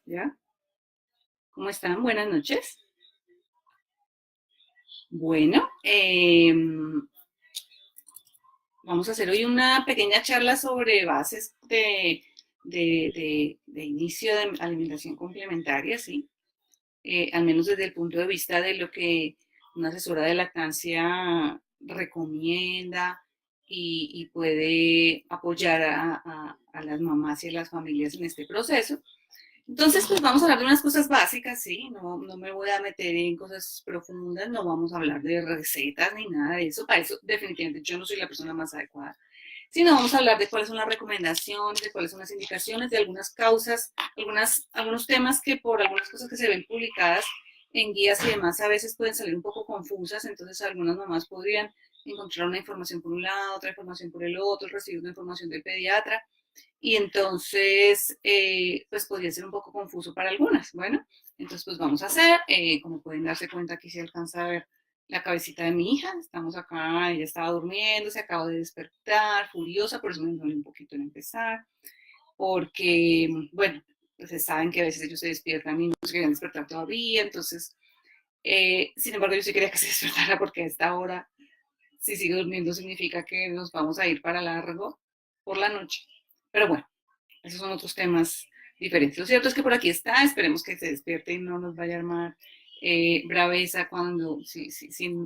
¿Ya? ¿Cómo están? Buenas noches. Bueno, vamos a hacer hoy una pequeña charla sobre bases de inicio de alimentación complementaria, ¿sí? Al menos desde el punto de vista de lo que una asesora de lactancia recomienda y puede apoyar a las mamás y a las familias en este proceso. Entonces, pues vamos a hablar de unas cosas básicas, ¿sí? No me voy a meter en cosas profundas, no vamos a hablar de recetas ni nada de eso. Para eso, definitivamente, yo no soy la persona más adecuada. Sino vamos a hablar de cuáles son las recomendaciones, de cuáles son las indicaciones, de algunas causas, algunos temas que por algunas cosas que se ven publicadas en guías y demás a veces pueden salir un poco confusas. Entonces, algunas mamás podrían encontrar una información por un lado, otra información por el otro, recibir una información del pediatra y entonces, pues podría ser un poco confuso para algunas. Bueno, entonces pues vamos a hacer, como pueden darse cuenta, aquí se alcanza a ver la cabecita de mi hija, estamos acá, ella estaba durmiendo, se acaba de despertar, furiosa, por eso me duele un poquito en empezar, porque, bueno, pues saben que a veces ellos se despiertan y no se quieren despertar todavía, entonces, sin embargo, yo sí quería que se despertara porque a esta hora, si sigue durmiendo, significa que nos vamos a ir para largo por la noche. Pero bueno, esos son otros temas diferentes. Lo cierto es que por aquí está, esperemos que se despierte y no nos vaya a armar braveza cuando, si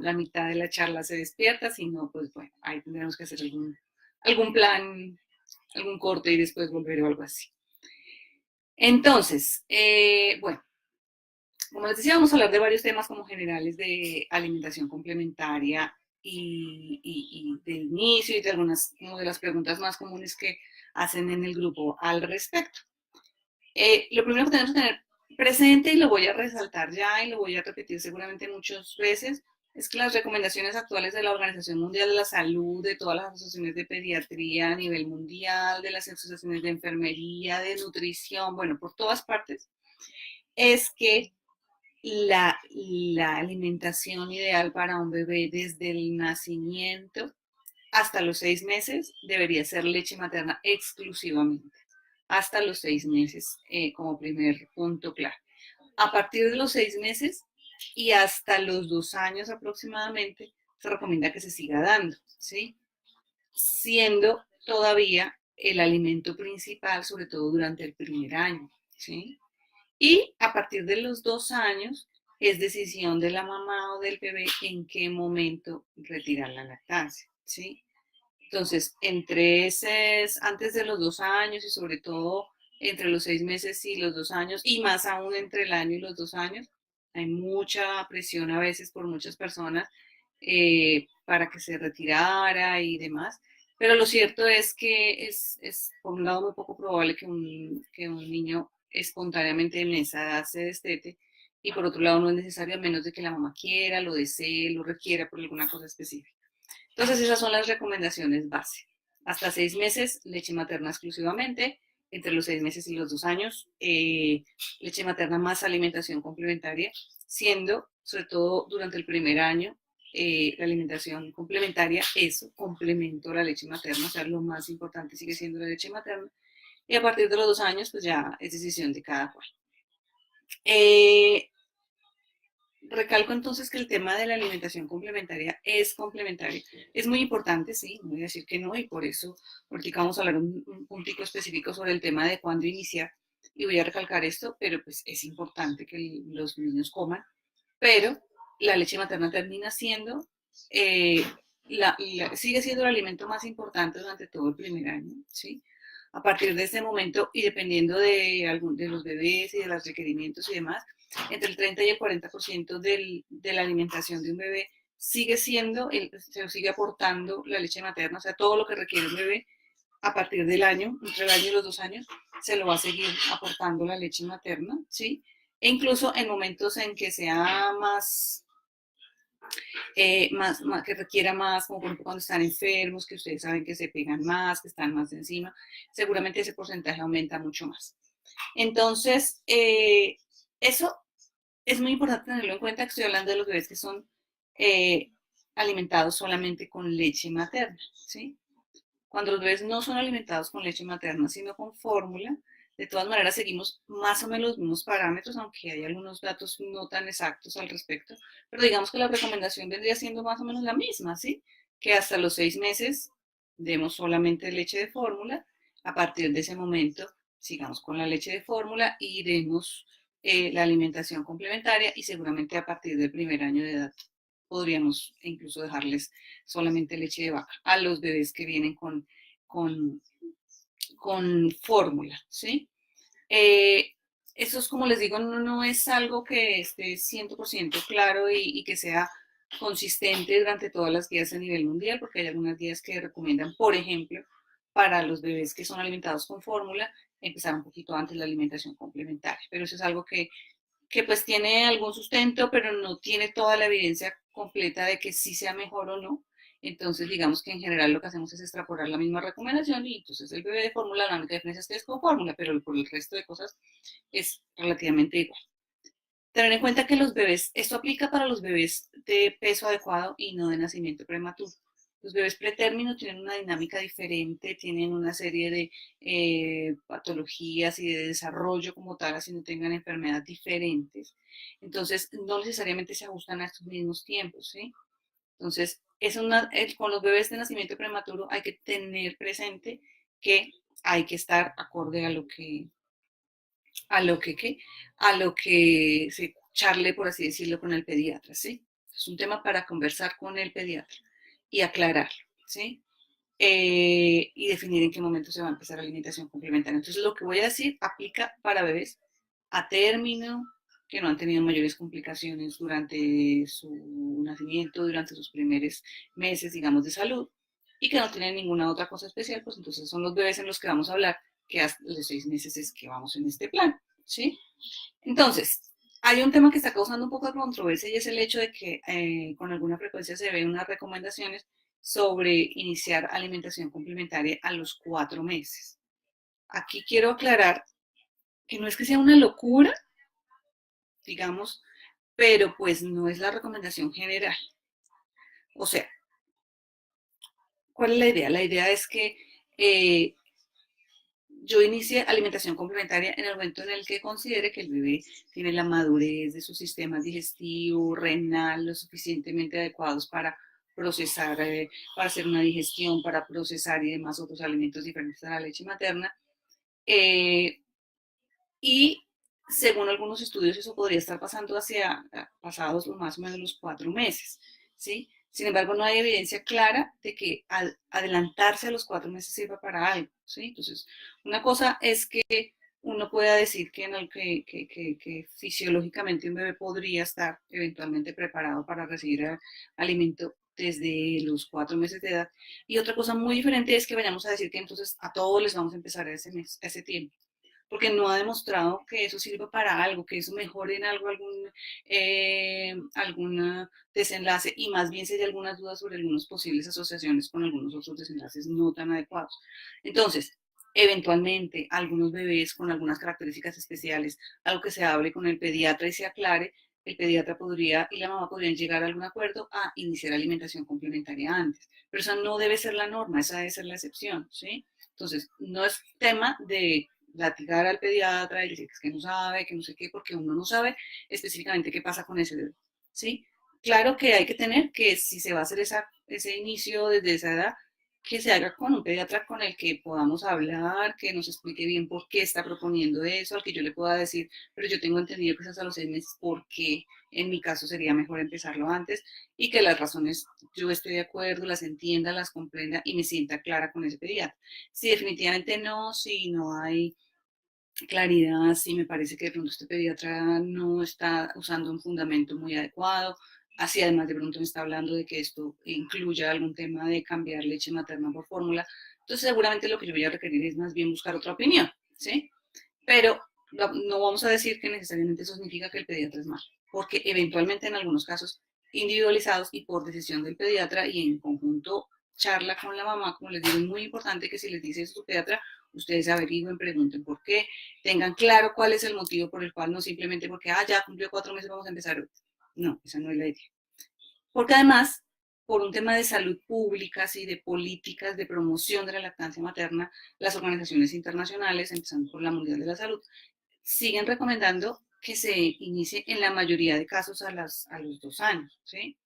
la mitad de la charla se despierta, si no, pues bueno, ahí tendremos que hacer algún plan, algún corte y después volver o algo así. Entonces, bueno, como les decía, vamos a hablar de varios temas como generales de alimentación complementaria y del inicio y de algunas como de las preguntas más comunes que hacen en el grupo al respecto. Lo primero que tenemos que tener presente, y lo voy a resaltar ya y lo voy a repetir seguramente muchas veces, es que las recomendaciones actuales de la Organización Mundial de la Salud, de todas las asociaciones de pediatría a nivel mundial, de las asociaciones de enfermería, de nutrición, bueno, por todas partes, es que la alimentación ideal para un bebé desde el nacimiento hasta los 6 meses debería ser leche materna exclusivamente, hasta los 6 meses como primer punto clave. A partir de los 6 meses y hasta los 2 años aproximadamente, se recomienda que se siga dando, ¿sí? Siendo todavía el alimento principal, sobre todo durante el primer año, ¿sí? Y a partir de los 2 años es decisión de la mamá o del bebé en qué momento retirar la lactancia, ¿sí? Entonces, antes de los 2 años y sobre todo entre los 6 meses y los 2 años, y más aún entre el año y los 2 años, hay mucha presión a veces por muchas personas para que se retirara y demás. Pero lo cierto es que es por un lado muy poco probable que un niño espontáneamente en esa edad se destete, y por otro lado no es necesario a menos de que la mamá quiera, lo desee, lo requiera por alguna cosa específica. Entonces, esas son las recomendaciones base. Hasta 6 meses, leche materna exclusivamente. Entre los 6 meses y los 2 años, leche materna más alimentación complementaria, siendo, sobre todo durante el primer año, la alimentación complementaria, eso, complemento a la leche materna, o sea, lo más importante sigue siendo la leche materna. Y a partir de los 2 años, pues ya es decisión de cada cual. Eh, Recalco entonces que el tema de la alimentación complementaria es complementario. Es muy importante, sí, no voy a decir que no, y por eso ahorita vamos a hablar un puntico específico sobre el tema de cuándo iniciar, y voy a recalcar esto, pero pues es importante que los niños coman, pero la leche materna termina siendo, eh, sigue siendo el alimento más importante durante todo el primer año, ¿sí? A partir de este momento, y dependiendo de los bebés y de los requerimientos y demás, entre el 30 y el 40% de la alimentación de un bebé sigue siendo, se sigue aportando la leche materna, o sea, todo lo que requiere un bebé a partir del año, entre el año y los 2 años, se lo va a seguir aportando la leche materna, ¿sí? E incluso en momentos en que sea que requiera más, como por ejemplo cuando están enfermos, que ustedes saben que se pegan más, que están más encima, seguramente ese porcentaje aumenta mucho más. Entonces, eso es muy importante tenerlo en cuenta, que estoy hablando de los bebés que son eh, alimentados solamente con leche materna, ¿sí? Cuando los bebés no son alimentados con leche materna, sino con fórmula, De todas maneras, seguimos más o menos los mismos parámetros, aunque hay algunos datos no tan exactos al respecto, pero digamos que la recomendación vendría siendo más o menos la misma, ¿sí? Que hasta los 6 meses demos solamente leche de fórmula, a partir de ese momento sigamos con la leche de fórmula y demos la alimentación complementaria y seguramente a partir del primer año de edad podríamos incluso dejarles solamente leche de vaca a los bebés que vienen con, con fórmula, ¿sí? Eh, Eso es como les digo, no es algo que esté 100% claro y que sea consistente durante todas las guías a nivel mundial, porque hay algunas guías que recomiendan, por ejemplo, para los bebés que son alimentados con fórmula, empezar un poquito antes la alimentación complementaria. Pero eso es algo que pues tiene algún sustento, pero no tiene toda la evidencia completa de que sí sea mejor o no. Entonces, digamos que en general lo que hacemos es extrapolar la misma recomendación y entonces el bebé de fórmula, la única diferencia es que es con fórmula, pero por el resto de cosas es relativamente igual. Tener en cuenta que los bebés, esto aplica para los bebés de peso adecuado y no de nacimiento prematuro. Los bebés pretérmino tienen una dinámica diferente, tienen una serie de patologías y de desarrollo como tal, así no tengan enfermedades diferentes. Entonces, no necesariamente se ajustan a estos mismos tiempos, ¿sí? Entonces, con los bebés de nacimiento prematuro hay que tener presente que hay que estar acorde ¿qué? A lo que se charle, por así decirlo, con el pediatra, ¿sí? Es un tema para conversar con el pediatra y aclararlo, ¿sí? Y definir en qué momento se va a empezar la alimentación complementaria. Entonces, lo que voy a decir aplica para bebés a término, que no han tenido mayores complicaciones durante su nacimiento, durante sus primeros meses, digamos, de salud, y que no tienen ninguna otra cosa especial, pues entonces son los bebés en los que vamos a hablar, que hasta los 6 meses es que vamos en este plan, ¿sí? Entonces, hay un tema que está causando un poco de controversia y es el hecho de que con alguna frecuencia se ven unas recomendaciones sobre iniciar alimentación complementaria a los 4 meses. Aquí quiero aclarar que no es que sea una locura, digamos, pero pues no es la recomendación general. O sea, ¿cuál es la idea? La idea es que eh, yo inicie alimentación complementaria en el momento en el que considere que el bebé tiene la madurez de su sistema digestivo, renal, lo suficientemente adecuados para procesar, para hacer una digestión, para procesar y demás otros alimentos diferentes a la leche materna. Eh, y según algunos estudios eso podría estar pasando hacia pasados más o menos los 4 meses, ¿sí? Sin embargo, no hay evidencia clara de que al adelantarse a los 4 meses sirva para algo, ¿sí? Entonces, una cosa es que uno pueda decir que fisiológicamente un bebé podría estar eventualmente preparado para recibir alimento desde los 4 meses de edad. Y otra cosa muy diferente es que vayamos a decir que entonces a todos les vamos a empezar a ese mes, a ese tiempo porque no ha demostrado que eso sirva para algo, que eso mejore en algo, algún desenlace, y más bien si hay algunas dudas sobre algunas posibles asociaciones con algunos otros desenlaces no tan adecuados. Entonces, eventualmente, algunos bebés con algunas características especiales, algo que se hable con el pediatra y se aclare, el pediatra podría y la mamá podrían llegar a algún acuerdo a iniciar alimentación complementaria antes. Pero esa no debe ser la norma, esa debe ser la excepción, ¿sí? Entonces, no es tema de latigar al pediatra y decir que es que no sabe, que no sé qué, porque uno no sabe específicamente qué pasa con ese bebé, ¿sí? Claro que hay que tener que si se va a hacer ese inicio desde esa edad, que se haga con un pediatra con el que podamos hablar, que nos explique bien por qué está proponiendo eso, al que yo le pueda decir, pero yo tengo entendido que es hasta los 6 meses, ¿por qué en mi caso sería mejor empezarlo antes? Y que las razones yo esté de acuerdo, las entienda, las comprenda y me sienta clara con ese pediatra. Si definitivamente no, si no hay claridad, si me parece que de pronto este pediatra no está usando un fundamento muy adecuado, así además de pronto me está hablando de que esto incluya algún tema de cambiar leche materna por fórmula, entonces seguramente lo que yo voy a requerir es más bien buscar otra opinión, ¿sí? Pero no vamos a decir que necesariamente eso significa que el pediatra es malo, porque eventualmente en algunos casos individualizados y por decisión del pediatra y en conjunto charla con la mamá, como les digo, es muy importante que si les dice eso su pediatra, ustedes averigüen, pregunten por qué, tengan claro cuál es el motivo por el cual, no simplemente porque, ya cumplió 4 meses, vamos a empezar. No, esa no es la idea. Porque además, por un tema de salud pública y de políticas de promoción de la lactancia materna, las organizaciones internacionales, empezando por la Mundial de la Salud, siguen recomendando que se inicie en la mayoría de casos a los 2 años, ¿sí?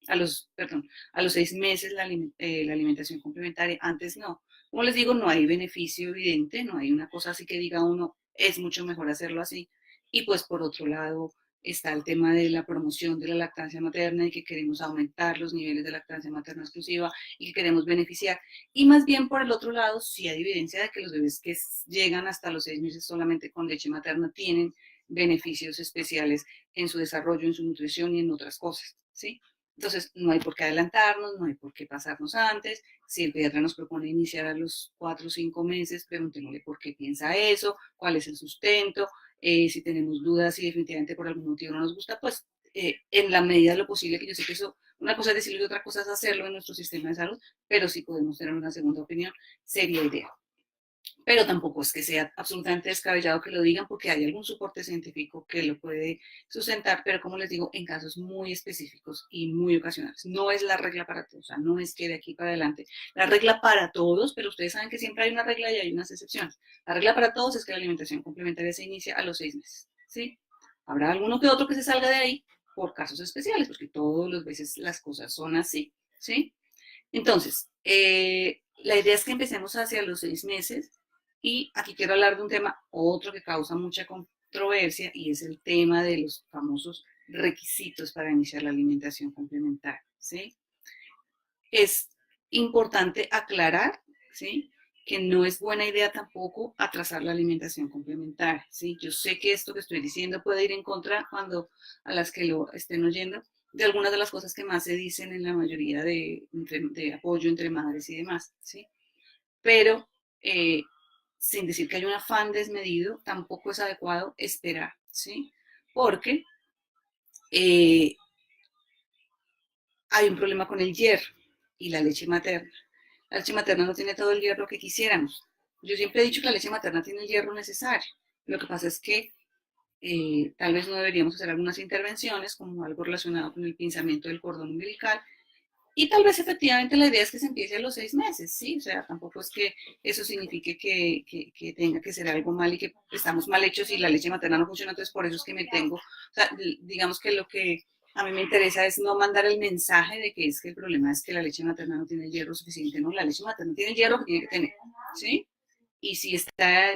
Perdón, a los 6 meses la alimentación complementaria, antes no. Como les digo, no hay beneficio evidente, no hay una cosa así que diga uno, es mucho mejor hacerlo así. Y pues por otro lado está el tema de la promoción de la lactancia materna y que queremos aumentar los niveles de lactancia materna exclusiva y que queremos beneficiar. Y más bien por el otro lado, sí hay evidencia de que los bebés que llegan hasta los 6 meses solamente con leche materna tienen beneficios especiales en su desarrollo, en su nutrición y en otras cosas, ¿sí? Entonces, no hay por qué adelantarnos, no hay por qué pasarnos antes. Si el pediatra nos propone iniciar a los 4 o 5 meses, preguntémosle por qué piensa eso, cuál es el sustento, si tenemos dudas, si definitivamente por algún motivo no nos gusta, pues en la medida de lo posible, que yo sé que eso, una cosa es decirlo y otra cosa es hacerlo en nuestro sistema de salud, pero si podemos tener una segunda opinión, sería ideal. Pero tampoco es que sea absolutamente descabellado que lo digan porque hay algún soporte científico que lo puede sustentar, pero como les digo, en casos muy específicos y muy ocasionales. No es la regla para todos, o sea, no es que de aquí para adelante, la regla para todos, pero ustedes saben que siempre hay una regla y hay unas excepciones. La regla para todos es que la alimentación complementaria se inicia a los 6 meses, ¿sí? Habrá alguno que otro que se salga de ahí por casos especiales, porque todas las veces las cosas son así, ¿sí? Entonces, la idea es que empecemos hacia los 6 meses y aquí quiero hablar de un tema, otro que causa mucha controversia y es el tema de los famosos requisitos para iniciar la alimentación complementaria, ¿sí? Es importante aclarar, ¿sí? Que no es buena idea tampoco atrasar la alimentación complementaria, ¿sí? Yo sé que esto que estoy diciendo puede ir en contra cuando a las que lo estén oyendo de algunas de las cosas que más se dicen en la mayoría de apoyo entre madres y demás, ¿sí? Pero sin decir que hay un afán desmedido, tampoco es adecuado esperar, ¿sí? Porque eh, hay un problema con el hierro y la leche materna. La leche materna no tiene todo el hierro que quisiéramos. Yo siempre he dicho que la leche materna tiene el hierro necesario. Lo que pasa es que tal vez no deberíamos hacer algunas intervenciones como algo relacionado con el pinzamiento del cordón umbilical y tal vez efectivamente la idea es que se empiece a los 6 meses, ¿sí? O sea, tampoco es que eso signifique que tenga que ser algo mal y que estamos mal hechos y la leche materna no funciona, entonces por eso es que me tengo, o sea, digamos que lo que a mí me interesa es no mandar el mensaje de que es que el problema es que la leche materna no tiene el hierro suficiente, no, la leche materna tiene el hierro que tiene que tener, ¿sí? Y si está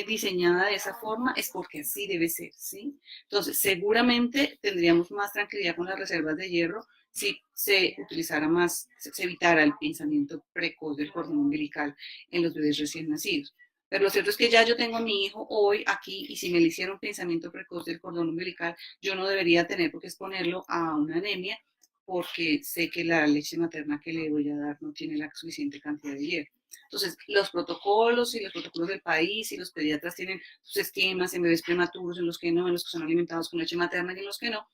diseñada de esa forma es porque así debe ser, ¿sí? Entonces, seguramente tendríamos más tranquilidad con las reservas de hierro si se utilizara más, se evitara el pensamiento precoz del cordón umbilical en los bebés recién nacidos. Pero lo cierto es que ya yo tengo a mi hijo hoy aquí y si me le hiciera un pensamiento precoz del cordón umbilical, yo no debería tener por qué exponerlo a una anemia porque sé que la leche materna que le voy a dar no tiene la suficiente cantidad de hierro. Entonces, los protocolos y los protocolos del país y los pediatras tienen sus esquemas en bebés prematuros, en los que no, en los que son alimentados con leche materna y en los que no,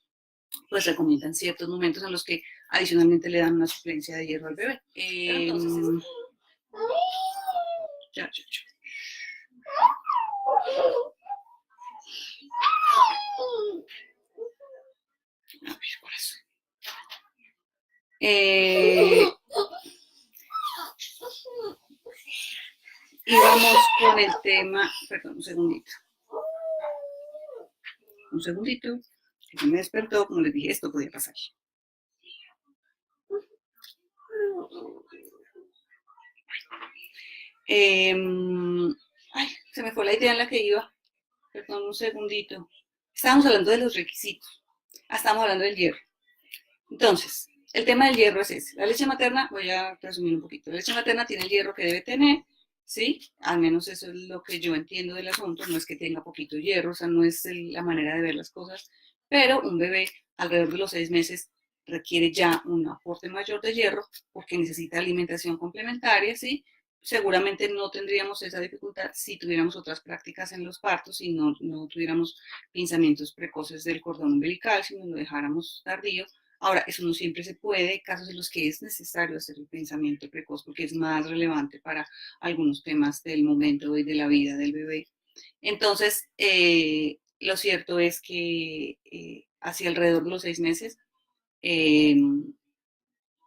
pues recomiendan ciertos momentos en los que adicionalmente le dan una suplencia de hierro al bebé. Ya, ya, ya. A ver, corazón. Y vamos con el tema, perdón, un segundito, que me despertó, como les dije, esto podía pasar. Ay, se me fue la idea en la que iba, perdón, un segundito. Estábamos hablando de los requisitos, estábamos hablando del hierro. Entonces, el tema del hierro es ese. La leche materna, voy a resumir un poquito, la leche materna tiene el hierro que debe tener, ¿sí? Al menos eso es lo que yo entiendo del asunto, no es que tenga poquito hierro, o sea, no es la manera de ver las cosas, pero un bebé alrededor de los 6 meses requiere ya un aporte mayor de hierro porque necesita alimentación complementaria, ¿sí? Seguramente no tendríamos esa dificultad si tuviéramos otras prácticas en los partos y no tuviéramos pinzamientos precoces del cordón umbilical, si nos lo dejáramos tardío. Ahora, eso no siempre se puede, hay casos en los que es necesario hacer el pensamiento precoz porque es más relevante para algunos temas del momento y de la vida del bebé. Entonces, lo cierto es que hacia alrededor de los 6 meses, eh,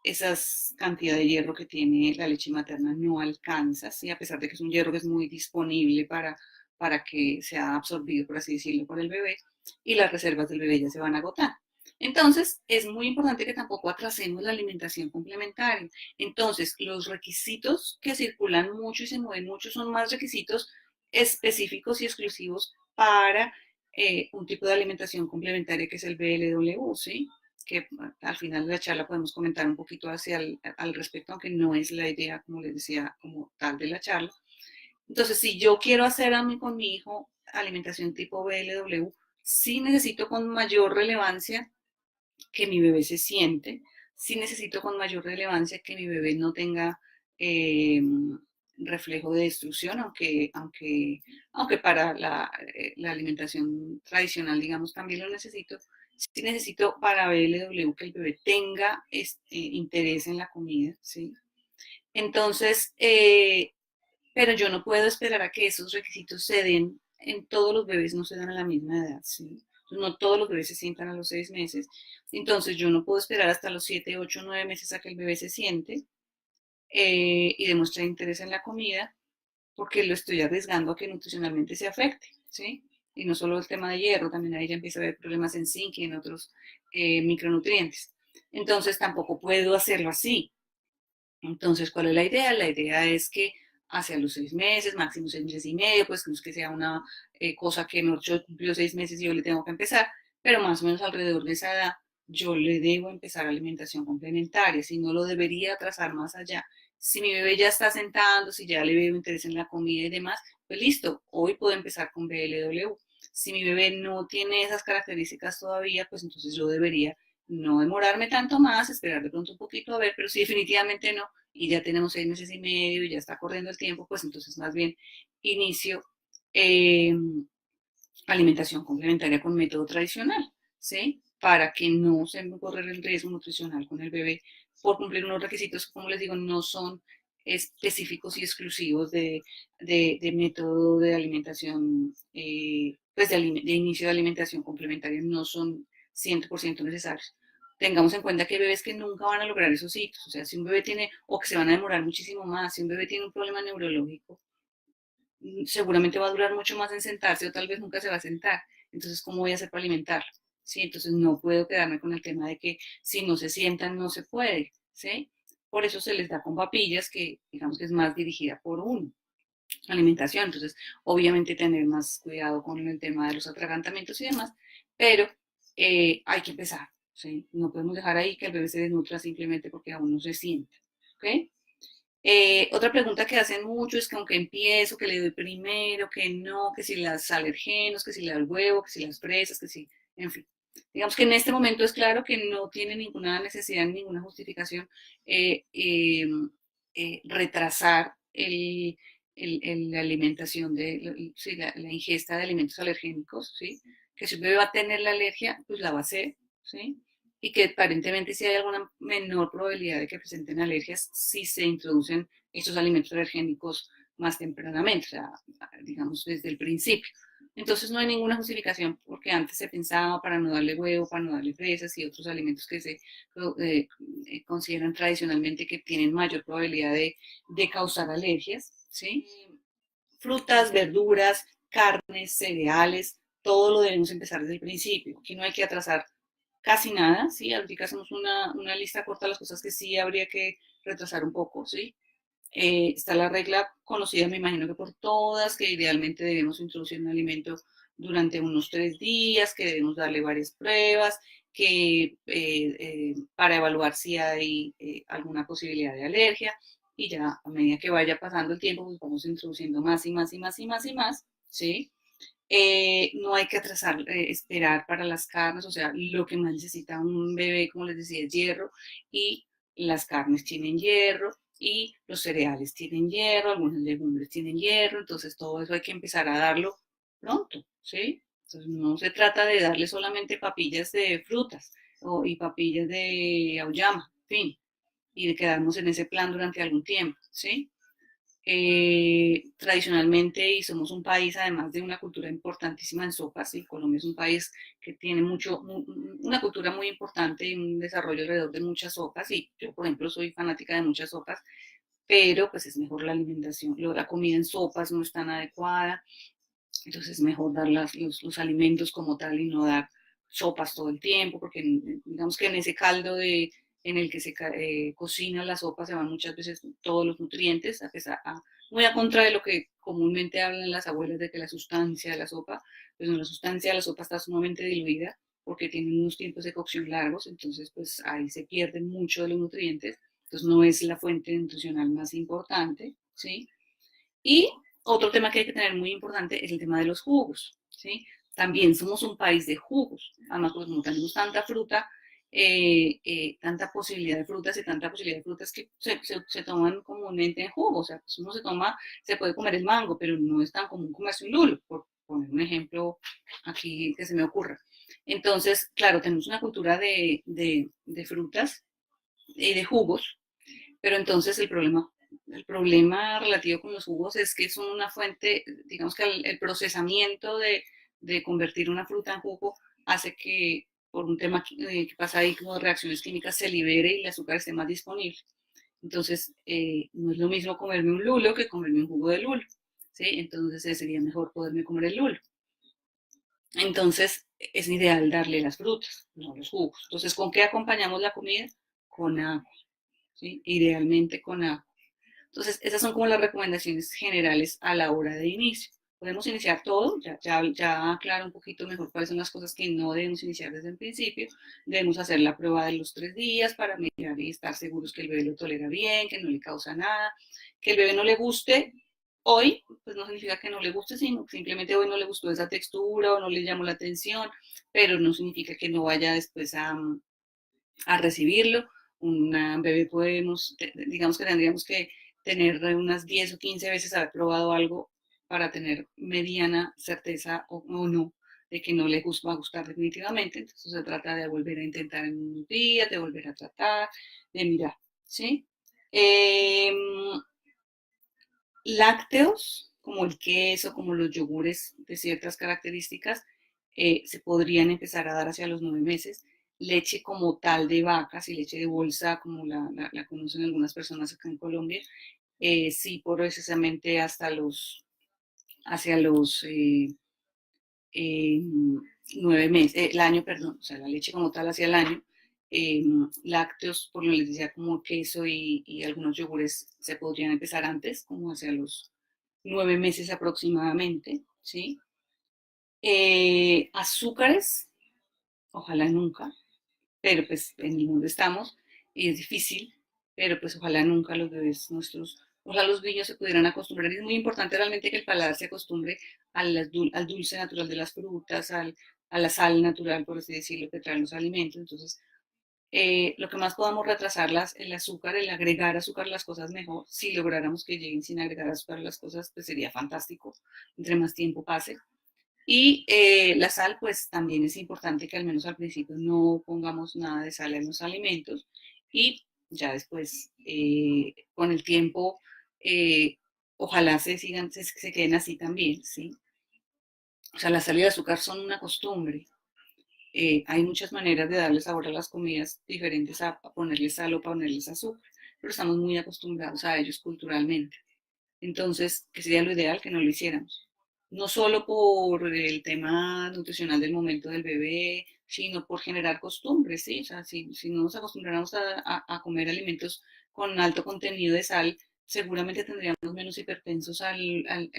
esa cantidad de hierro que tiene la leche materna no alcanza, ¿sí? A pesar de que es un hierro que es muy disponible para que sea absorbido, por así decirlo, por el bebé, y las reservas del bebé ya se van a agotar. Entonces, es muy importante que tampoco atrasemos la alimentación complementaria. Entonces, los requisitos que circulan mucho y se mueven mucho son más requisitos específicos y exclusivos para un tipo de alimentación complementaria que es el BLW, ¿sí? Que al final de la charla podemos comentar un poquito al respecto, aunque no es la idea, como les decía, como tal de la charla. Entonces, si yo quiero hacer con mi hijo alimentación tipo BLW, sí necesito con mayor relevancia que mi bebé se siente, sí necesito con mayor relevancia que mi bebé no tenga eh, reflejo de destrucción, aunque para la alimentación tradicional, digamos, también lo necesito. Sí necesito para BLW que el bebé tenga interés en la comida, ¿sí? Entonces, pero yo no puedo esperar a que esos requisitos se den en todos los bebés, no se dan a la misma edad, ¿sí? No todos los bebés se sientan a los 6 meses. Entonces yo no puedo esperar hasta los 7, 8, 9 meses a que el bebé se siente y demuestre interés en la comida, porque lo estoy arriesgando a que nutricionalmente se afecte, ¿sí? Y no solo el tema de hierro, también ahí ya empieza a haber problemas en zinc y en otros micronutrientes. Entonces tampoco puedo hacerlo así. Entonces, ¿cuál es la idea? La idea es que hacia los 6 meses, máximo 6 meses y medio, pues no es que sea una cosa que no yo cumplió 6 meses y yo le tengo que empezar, pero más o menos alrededor de esa edad yo le debo empezar alimentación complementaria, si no lo debería trazar más allá. Si mi bebé ya está sentando, si ya le veo interés en la comida y demás, pues listo, hoy puedo empezar con BLW. Si mi bebé no tiene esas características todavía, pues entonces yo debería no demorarme tanto más, esperar de pronto un poquito a ver, pero si definitivamente no, y ya tenemos 6 meses y medio y ya está corriendo el tiempo, pues entonces más bien inicio eh, alimentación complementaria con método tradicional, ¿sí? Para que no se me corra el riesgo nutricional con el bebé por cumplir unos requisitos que, como les digo, no son específicos y exclusivos de método de alimentación, pues de inicio de alimentación complementaria, no son 100% necesarios. Tengamos en cuenta que hay bebés que nunca van a lograr esos hitos, o sea, si un bebé tiene, o que se van a demorar muchísimo más, si un bebé tiene un problema neurológico, seguramente va a durar mucho más en sentarse o tal vez nunca se va a sentar. Entonces, ¿cómo voy a hacer para alimentarlo? ¿Sí? Entonces, no puedo quedarme con el tema de que si no se sientan, no se puede. ¿Sí? Por eso se les da con papillas, que digamos que es más dirigida por uno, alimentación. Entonces, obviamente tener más cuidado con el tema de los atragantamientos y demás, pero hay que empezar. ¿Sí? No podemos dejar ahí que el bebé se desnutra simplemente porque aún no se sienta. ¿Ok? Otra pregunta que hacen mucho es que aunque empiezo, que le doy primero, que no, que si las alergenos, que si le doy el huevo, que si las fresas, que si, en fin. Digamos que en este momento es claro que no tiene ninguna necesidad, ninguna justificación eh, eh, retrasar la alimentación, sí, la ingesta de alimentos alergénicos, ¿sí? Que si un bebé va a tener la alergia, pues la va a hacer, ¿sí? Y que aparentemente si hay alguna menor probabilidad de que presenten alergias si se introducen estos alimentos alergénicos más tempranamente, o sea, digamos desde el principio. Entonces no hay ninguna justificación porque antes se pensaba para no darle huevo, para no darle fresas y otros alimentos que se consideran tradicionalmente que tienen mayor probabilidad de causar alergias, ¿sí? Frutas, verduras, carnes, cereales, todo lo debemos empezar desde el principio. Aquí no hay que atrasar casi nada, ¿sí? Ahorita hacemos una lista corta de las cosas que sí habría que retrasar un poco, ¿sí? Está la regla conocida, me imagino que por todas, que idealmente debemos introducir un alimento durante unos 3 días, que debemos darle varias pruebas, que para evaluar si hay alguna posibilidad de alergia, y ya a medida que vaya pasando el tiempo, pues vamos introduciendo más y más y más y más y más, ¿sí? No hay que atrasar, esperar para las carnes, o sea, lo que más necesita un bebé, como les decía, es hierro, y las carnes tienen hierro, y los cereales tienen hierro, algunas legumbres tienen hierro, entonces todo eso hay que empezar a darlo pronto, ¿sí? Entonces no se trata de darle solamente papillas de frutas y papillas de auyama, en fin, y de quedarnos en ese plan durante algún tiempo, ¿sí? Tradicionalmente, y somos un país además de una cultura importantísima en sopas, y Colombia es un país que tiene una cultura muy importante y un desarrollo alrededor de muchas sopas, y yo, por ejemplo, soy fanática de muchas sopas, pero pues es mejor la alimentación, la comida en sopas no es tan adecuada, entonces es mejor dar los alimentos como tal y no dar sopas todo el tiempo, porque digamos que en ese caldo en el que se cocina la sopa se van muchas veces todos los nutrientes, muy a contra de lo que comúnmente hablan las abuelas de que la sustancia de la sopa, pues no, la sustancia de la sopa está sumamente diluida porque tiene unos tiempos de cocción largos, entonces pues ahí se pierden mucho de los nutrientes, entonces no es la fuente nutricional más importante, ¿sí? Y otro tema que hay que tener muy importante es el tema de los jugos, ¿sí? También somos un país de jugos, además pues como tenemos tanta fruta, tanta posibilidad de frutas y tanta posibilidad de frutas que se toman comúnmente en jugo, o sea, pues uno se puede comer el mango, pero no es tan común comerse un lulo, por poner un ejemplo aquí que se me ocurra. Entonces, claro, tenemos una cultura de frutas y de jugos, pero entonces el problema relativo con los jugos es que son una fuente, digamos que el procesamiento de convertir una fruta en jugo hace que por un tema que pasa ahí como de reacciones químicas se libere y el azúcar esté más disponible. Entonces, no es lo mismo comerme un lulo que comerme un jugo de lulo. ¿Sí? Entonces sería mejor poderme comer el lulo. Entonces, es ideal darle las frutas, no los jugos. Entonces, ¿con qué acompañamos la comida? Con agua, ¿sí? Idealmente con agua. Entonces, esas son como las recomendaciones generales a la hora de inicio. Podemos iniciar todo, ya aclaro un poquito mejor cuáles son las cosas que no debemos iniciar desde el principio. Debemos hacer la prueba de los 3 días para mirar y estar seguros que el bebé lo tolera bien, que no le causa nada, que el bebé no le guste hoy, pues no significa que no le guste, sino que simplemente hoy no le gustó esa textura o no le llamó la atención, pero no significa que no vaya después a recibirlo. Una bebé podemos, digamos que tendríamos que tener unas 10 o 15 veces haber probado algo para tener mediana certeza o no de que no le va a gustar definitivamente. Entonces se trata de volver a intentar en unos días, de volver a tratar, de mirar, ¿sí? Eh, Lácteos, como el queso, como los yogures de ciertas características, se podrían empezar a dar hacia los 9 meses. Leche como tal de vacas y leche de bolsa, como la conocen algunas personas acá en Colombia, sí, precisamente hacia los 9 meses, el año, perdón, o sea, la leche como tal hacia el año. Eh, Lácteos, por lo que les decía, como queso y algunos yogures se podrían empezar antes, como hacia los 9 meses aproximadamente, ¿sí? Azúcares, ojalá nunca, pero pues en el mundo estamos y es difícil, pero pues ojalá nunca los bebés nuestros, ojalá los niños se pudieran acostumbrar. Es muy importante realmente que el paladar se acostumbre al dulce natural de las frutas, a la sal natural, por así decirlo, que traen los alimentos. Entonces, lo que más podamos retrasarlas, el azúcar, el agregar azúcar a las cosas mejor. Si lográramos que lleguen sin agregar azúcar a las cosas, pues sería fantástico, entre más tiempo pase. Y la sal, pues también es importante que al menos al principio no pongamos nada de sal en los alimentos y ya después, con el tiempo, eh, ojalá se queden así también, ¿sí? O sea, la sal y el azúcar son una costumbre. Hay muchas maneras de darle sabor a las comidas diferentes a ponerle sal o ponerles azúcar, pero estamos muy acostumbrados a ellos culturalmente. Entonces, que sería lo ideal que no lo hiciéramos. No solo por el tema nutricional del momento del bebé, sino por generar costumbres, ¿sí? O sea, si no nos acostumbráramos a comer alimentos con alto contenido de sal, seguramente tendríamos menos hipertensos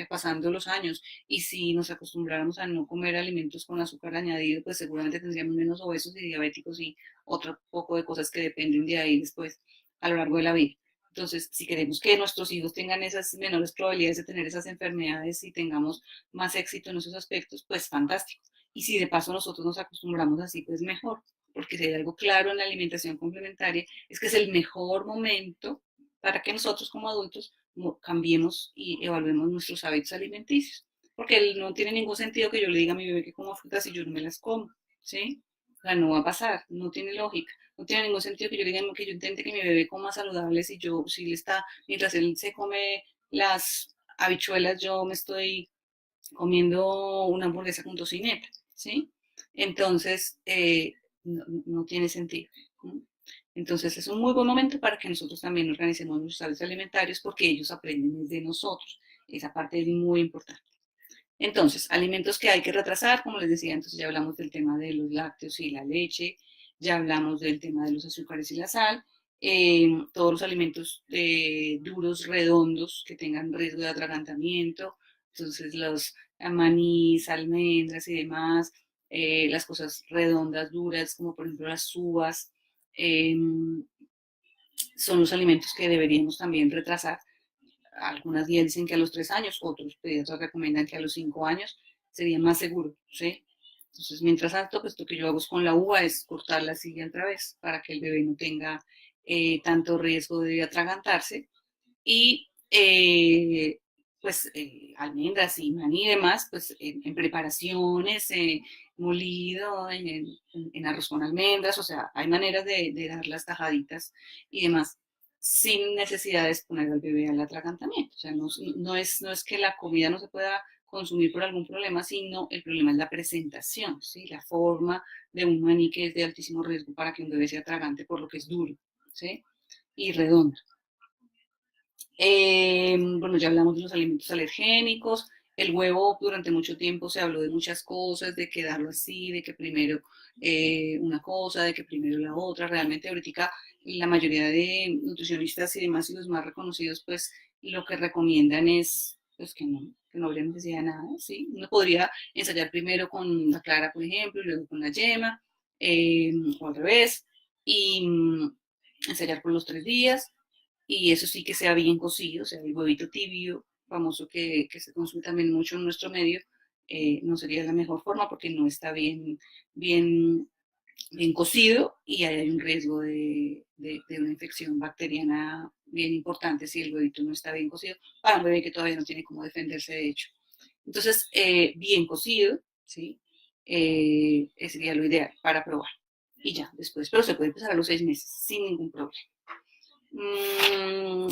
pasando los años. Y si nos acostumbráramos a no comer alimentos con azúcar añadido, pues seguramente tendríamos menos obesos y diabéticos y otro poco de cosas que dependen de ahí después a lo largo de la vida. Entonces, si queremos que nuestros hijos tengan esas menores probabilidades de tener esas enfermedades y tengamos más éxito en esos aspectos, pues fantástico. Y si de paso nosotros nos acostumbramos así, pues mejor. Porque si hay algo claro en la alimentación complementaria, es que es el mejor momento para que nosotros como adultos cambiemos y evaluemos nuestros hábitos alimenticios. Porque no tiene ningún sentido que yo le diga a mi bebé que coma frutas y yo no me las como, ¿sí? O sea, no va a pasar, no tiene lógica. No tiene ningún sentido que yo diga que yo intente que mi bebé coma saludable si le está, mientras él se come las habichuelas yo me estoy comiendo una hamburguesa con tocineta, ¿sí? Entonces, no tiene sentido. ¿No? Entonces, es un muy buen momento para que nosotros también organicemos nuestros hábitos alimentarios porque ellos aprenden de nosotros. Esa parte es muy importante. Entonces, alimentos que hay que retrasar, como les decía, entonces ya hablamos del tema de los lácteos y la leche, ya hablamos del tema de los azúcares y la sal, todos los alimentos duros, redondos, que tengan riesgo de atragantamiento, entonces los manís, almendras y demás, las cosas redondas, duras, como por ejemplo las uvas, eh, son los alimentos que deberíamos también retrasar. Algunas guías dicen que a los 3 años, otros pediatras recomiendan que a los 5 años sería más seguro, ¿sí? Entonces, mientras tanto, pues lo que yo hago es con la uva es cortarla así otra vez para que el bebé no tenga tanto riesgo de atragantarse y pues almendras y maní y demás, pues en preparaciones, molido, en arroz con almendras, o sea, hay maneras de dar las tajaditas y demás sin necesidad de exponer al bebé al atragantamiento. O sea, no es que la comida no se pueda consumir por algún problema, sino el problema es la presentación, ¿sí? La forma de un maní que es de altísimo riesgo para que un bebé se atragante por lo que es duro, ¿sí? Y redondo. Bueno, ya hablamos de los alimentos alergénicos. El huevo durante mucho tiempo se habló de muchas cosas, de que darlo así, de que primero una cosa, de que primero la otra. Realmente ahorita la mayoría de nutricionistas y demás y los más reconocidos, pues lo que recomiendan es pues, que no habría necesidad de nada, ¿sí? Uno podría ensayar primero con la clara, por ejemplo, y luego con la yema, o al revés, y ensayar por los 3 días y eso sí que sea bien cocido, o sea, el huevito tibio, famoso que se consume también mucho en nuestro medio, no sería la mejor forma porque no está bien, bien cocido y hay un riesgo de una infección bacteriana bien importante si el huevito no está bien cocido para un bebé que todavía no tiene cómo defenderse de hecho. Entonces, bien cocido, ¿sí? Ese sería lo ideal para probar. Y ya, después, pero se puede empezar a los 6 meses sin ningún problema.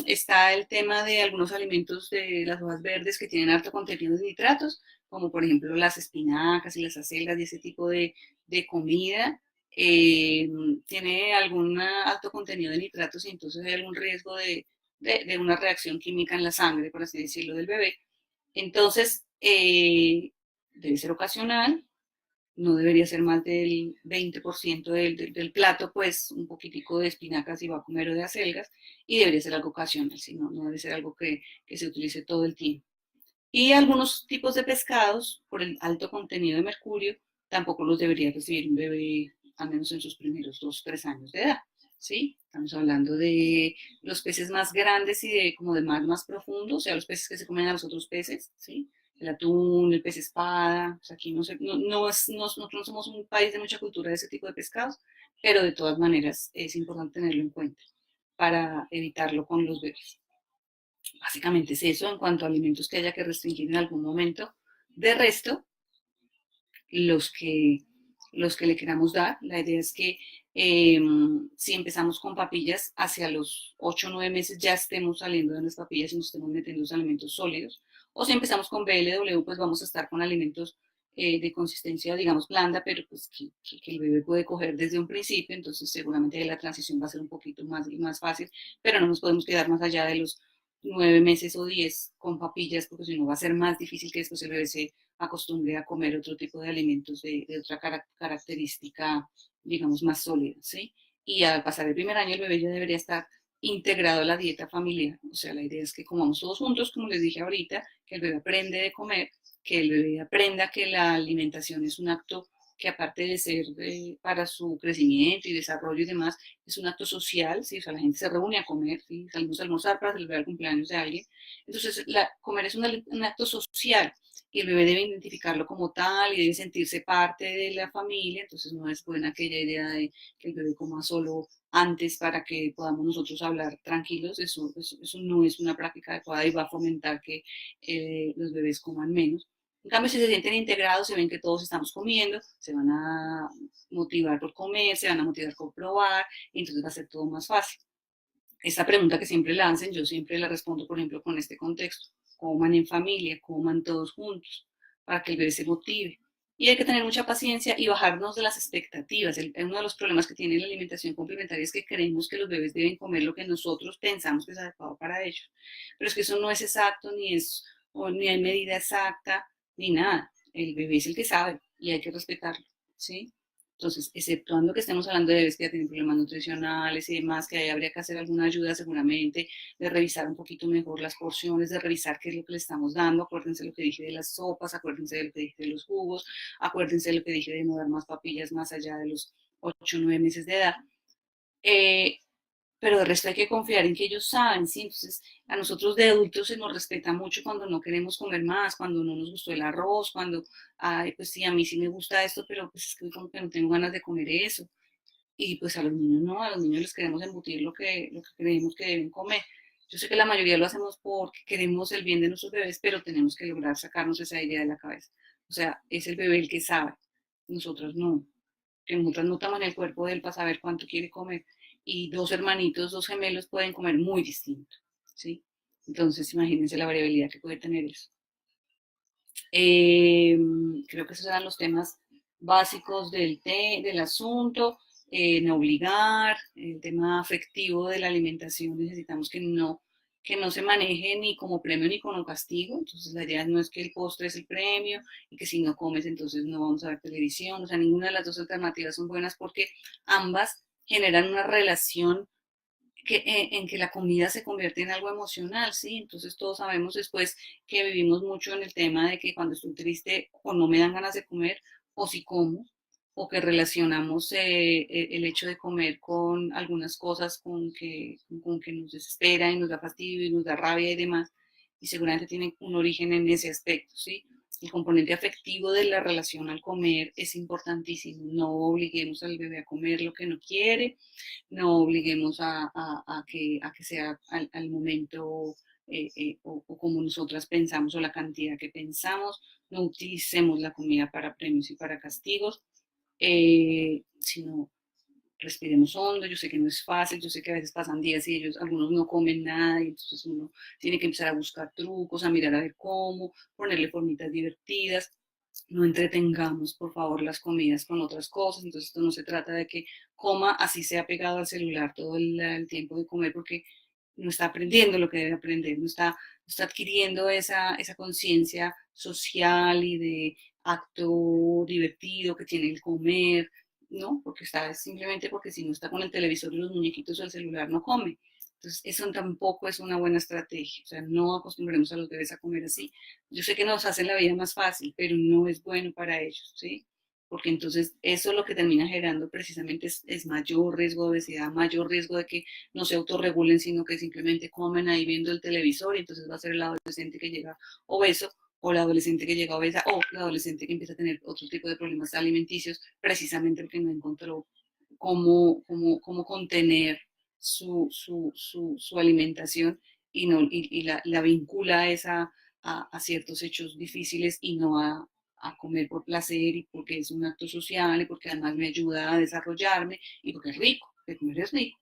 Está el tema de algunos alimentos de las hojas verdes que tienen alto contenido de nitratos, como por ejemplo las espinacas y las acelgas y ese tipo de comida. eh, Tiene algún alto contenido de nitratos y entonces hay algún riesgo de una reacción química en la sangre, por así decirlo, del bebé. Entonces, debe ser ocasional, no debería ser más del 20% del plato, pues un poquitico de espinacas si va a comer o de acelgas, y debería ser algo ocasional, si no, no debe ser algo que se utilice todo el tiempo. Y algunos tipos de pescados, por el alto contenido de mercurio, tampoco los debería recibir un bebé, al menos en sus primeros 2 o 3 años de edad. ¿Sí? Estamos hablando de los peces más grandes y de como de mar más profundo, o sea, los peces que se comen a los otros peces, ¿sí? El atún, el pez espada, o sea, aquí nosotros no somos un país de mucha cultura de ese tipo de pescados, pero de todas maneras es importante tenerlo en cuenta para evitarlo con los bebés. Básicamente es eso en cuanto a alimentos que haya que restringir en algún momento. De resto, los que, los que le queramos dar, la idea es que si empezamos con papillas, hacia los 8 o 9 meses ya estemos saliendo de las papillas y nos estemos metiendo los alimentos sólidos. O si empezamos con BLW, pues vamos a estar con alimentos de consistencia, digamos, blanda, pero pues que el bebé puede coger desde un principio, entonces seguramente la transición va a ser un poquito más fácil, pero no nos podemos quedar más allá de los 9 meses o 10 con papillas, porque si no va a ser más difícil que después el bebé se acostumbre a comer otro tipo de alimentos de otra característica, digamos, más sólida, ¿sí? Y al pasar el primer año el bebé ya debería estar integrado a la dieta familiar. O sea, la idea es que comamos todos juntos, como les dije ahorita, que el bebé aprende de comer, que el bebé aprenda que la alimentación es un acto que aparte de ser para su crecimiento y desarrollo y demás, es un acto social, ¿sí? O sea, la gente se reúne a comer, ¿sí? Salimos a almorzar para celebrar el cumpleaños de alguien. Entonces, comer es un acto social y el bebé debe identificarlo como tal y debe sentirse parte de la familia, entonces no es buena aquella idea de que el bebé coma solo antes para que podamos nosotros hablar tranquilos, eso no es una práctica adecuada y va a fomentar que los bebés coman menos. En cambio, si se sienten integrados, se ven que todos estamos comiendo, se van a motivar por comer, se van a motivar por probar, y entonces va a ser todo más fácil. esta pregunta que siempre la hacen, yo siempre la respondo, por ejemplo, con este contexto. Coman en familia, coman todos juntos, para que el bebé se motive. Y hay que tener mucha paciencia y bajarnos de las expectativas. Uno de los problemas que tiene la alimentación complementaria es que creemos que los bebés deben comer lo que nosotros pensamos que es adecuado para ellos. Pero es que eso no es exacto, ni hay medida exacta, ni nada. El bebé es el que sabe y hay que respetarlo, ¿sí? Entonces, exceptuando que estemos hablando de bebés que ya tienen problemas nutricionales y demás, que ahí habría que hacer alguna ayuda seguramente, de revisar un poquito mejor las porciones, de revisar qué es lo que le estamos dando. Acuérdense lo que dije de las sopas, acuérdense de lo que dije de los jugos, acuérdense de lo que dije de no dar más papillas más allá de los 8 o 9 meses de edad. Eh, pero de resto hay que confiar en que ellos saben, ¿sí? Entonces, a nosotros de adultos se nos respeta mucho cuando no queremos comer más, cuando no nos gustó el arroz, cuando, ay, pues sí, a mí sí me gusta esto, pero pues es que como que no tengo ganas de comer eso. Y pues a los niños no, a los niños les queremos embutir lo que creemos que deben comer. Yo sé que la mayoría lo hacemos porque queremos el bien de nuestros bebés, pero tenemos que lograr sacarnos esa idea de la cabeza. O sea, es el bebé el que sabe, nosotros no. Que nosotras no toman el cuerpo de él para saber cuánto quiere comer. Y dos hermanitos, dos gemelos pueden comer muy distinto, ¿sí? Entonces, imagínense la variabilidad que puede tener eso. Eh, Creo que esos eran los temas básicos del asunto. No obligar, el tema afectivo de la alimentación, necesitamos que no se maneje ni como premio ni como castigo. Entonces, la idea no es que el postre es el premio y que si no comes, entonces no vamos a ver televisión. O sea, ninguna de las dos alternativas son buenas porque ambas generan una relación en que la comida se convierte en algo emocional, ¿sí? Entonces todos sabemos después que vivimos mucho en el tema de que cuando estoy triste o no me dan ganas de comer o si como, o que relacionamos el hecho de comer con algunas cosas con que nos desespera y nos da fastidio y nos da rabia y demás, y seguramente tiene un origen en ese aspecto, ¿sí? El componente afectivo de la relación al comer es importantísimo. No obliguemos al bebé a comer lo que no quiere, no obliguemos a que sea al momento o como nosotras pensamos o la cantidad que pensamos, no utilicemos la comida para premios y para castigos, sino respiremos hondo. Yo sé que no es fácil, yo sé que a veces pasan días y algunos no comen nada y entonces uno tiene que empezar a buscar trucos, a mirar a ver cómo, ponerle formitas divertidas. No entretengamos, por favor, las comidas con otras cosas. Entonces, esto no se trata de que coma así sea pegado al celular todo el tiempo de comer, porque no está aprendiendo lo que debe aprender, no está adquiriendo esa conciencia social y de acto divertido que tiene el comer, ¿no? Porque está simplemente porque si no está con el televisor y los muñequitos o el celular no come. Entonces, eso tampoco es una buena estrategia. O sea, no acostumbremos a los bebés a comer así. Yo sé que nos hacen la vida más fácil, pero no es bueno para ellos, ¿sí? Porque entonces eso lo que termina generando precisamente es mayor riesgo de obesidad, mayor riesgo de que no se autorregulen, sino que simplemente comen ahí viendo el televisor y entonces va a ser el adolescente que llega obeso o la adolescente que llega obesa o la adolescente que empieza a tener otro tipo de problemas alimenticios precisamente porque no encontró cómo contener su alimentación y la vincula a ciertos hechos difíciles y no a comer por placer y porque es un acto social y porque además me ayuda a desarrollarme y porque es rico, que comer es rico.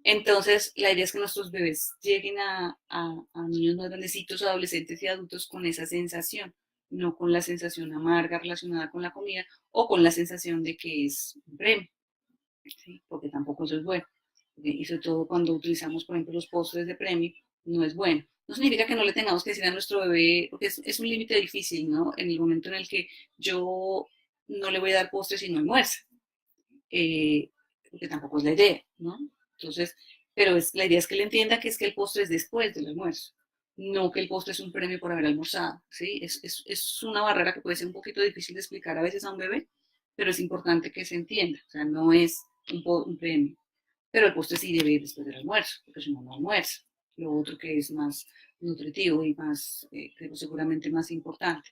Entonces, la idea es que nuestros bebés lleguen a niños más grandecitos, adolescentes y adultos con esa sensación, no con la sensación amarga relacionada con la comida o con la sensación de que es un premio, ¿sí? Porque tampoco eso es bueno. Y sobre todo cuando utilizamos, por ejemplo, los postres de premio, no es bueno. No significa que no le tengamos que decir a nuestro bebé, porque es un límite difícil, ¿no? En el momento en el que yo no le voy a dar postres si no almuerza, eh, porque tampoco es la idea, ¿no? Entonces, pero la idea es que él entienda que es que el postre es después del almuerzo, no que el postre es un premio por haber almorzado, ¿sí? Es una barrera que puede ser un poquito difícil de explicar a veces a un bebé, pero es importante que se entienda, o sea, no es un premio, pero el postre sí debe ir después del almuerzo, porque si no, no almuerza. Lo otro que es más nutritivo y más, creo seguramente más importante.